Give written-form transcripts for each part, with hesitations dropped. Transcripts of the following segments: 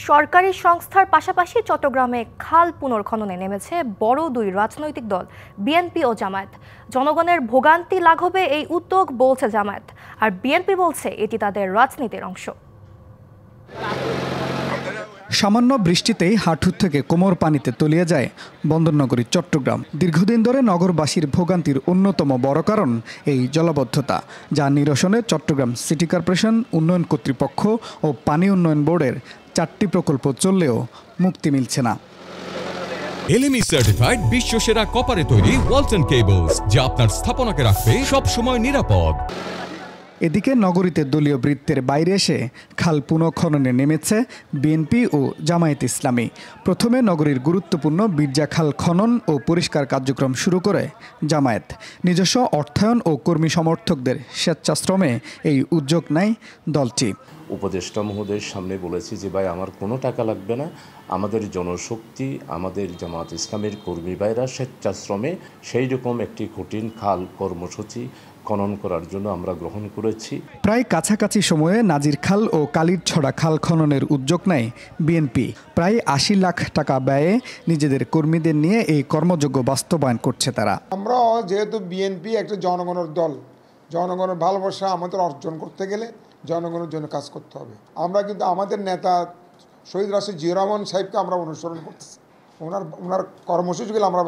সরকারি সংস্থার পাশাপাশি চট্টগ্রামে খাল পুনর্খননে নেমেছে বড় দুই রাজনৈতিক দল বিএনপি ও জামায়াত। জনগণের ভোগান্তি লাঘবে এই উদ্যোগ বলছে জামায়াত, আর বিএনপি বলছে এটি তাদের রাজনীতির অংশ। সামান্য বৃষ্টিতেই হাঁটু থেকে কোমর পানিতে তলিয়ে যায় বন্দরনগরী চট্টগ্রাম। দীর্ঘদিন ধরে নগরবাসীর ভোগান্তির অন্যতম বড় কারণ এই জলাবদ্ধতা, যা নিরসনে চট্টগ্রাম সিটি কর্পোরেশন, উন্নয়ন কর্তৃপক্ষ ও পানি উন্নয়ন বোর্ডের 4টি প্রকল্প চললেও মুক্তি মিলছে না। এলএমই সার্টিফাইড বিশ্বসেরা কপারে তৈরি ওয়ালটন কেবলস, যা আপনার স্থাপনাকে রাখবে সব সময় নিরাপদ। এদিকে নগরীতে দলীয় বৃত্তের বাইরে এসে খাল পুনঃখননে নেমেছে বিএনপি ও জামায়াত ইসলামী। প্রথমে নগরীর গুরুত্বপূর্ণ বিরজা খাল খনন ও পরিষ্কার কার্যক্রম শুরু করে জামায়াত। নিজস্ব অর্থায়ন ও কর্মী সমর্থকদের স্বেচ্ছাশ্রমে এই উদ্যোগ নেয় দলটি। উপদেষ্টা মহোদয়ের সামনে বলেছি যে ভাই, আমার কোনো টাকা লাগবে না, আমাদের জনশক্তি, আমাদের জামায়াত ইসলামের কর্মী ভাইরা স্বেচ্ছাশ্রমে সেই রকম একটি কঠিন খাল কর্মসূচি খনন করার জন্য আমরা গ্রহণ করেছি। প্রায় কাছাকাছি সময়ে নাজির খাল ও কালিরছড়া খাল খননের উদ্যোগ নেয় বিএনপি। প্রায় 80 লাখ টাকা ব্যয়ে নিজেদের কর্মীদের নিয়ে এই কর্মযজ্ঞ বাস্তবায়ন করছে তারা। আমরা যেহেতু বিএনপি একটা জনগণের দল, জনগণের ভালোবাসা আমাদের অর্জন করতে গেলে জনগণের জন্য কাজ করতে হবে। আমরা কিন্তু আমাদের নেতা শহীদ রাষ্ট্রপতি জিয়াউর রহমান সাহেবকে আমরা অনুসরণ করতেছি, ওনার কর্মসূচিগুলো আমরা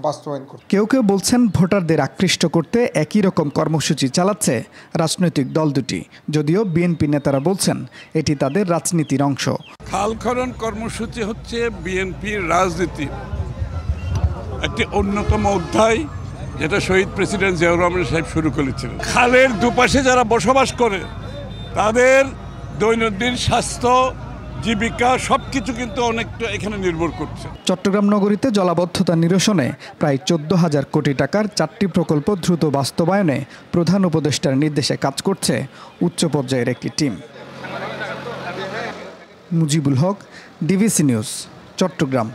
বাস্তবায়ন করছি। কেউ কেউ বলছেন ভোটারদের আকৃষ্ট করতে একই রকম কর্মসূচি চালাচ্ছে রাজনৈতিক দল দুটি, যদিও বিএনপি নেতারা বলছেন এটি তাদের রাজনীতির অংশ। খাল খনন কর্মসূচি হচ্ছে বিএনপির রাজনীতির একটি অন্যতম অধ্যায়, যেটা শহীদ প্রেসিডেন্ট জিয়াউর রহমান সাহেব শুরু করেছিলেন। খালের দুপাশে যারা বসবাস করে তাদের দৈনন্দিন স্বাস্থ্য, জীবিকা সবকিছু কিন্তু অনেকটা এখানে নির্ভর করছে। চট্টগ্রাম নগরীতে জলাবদ্ধতা নিরসনে প্রায় 14,000 কোটি টাকার 4টি প্রকল্প দ্রুত বাস্তবায়নে প্রধান উপদেষ্টার নির্দেশে কাজ করছে উচ্চ পর্যায়ের একটি team. Mujibul Haque, DBC news, Chittagong.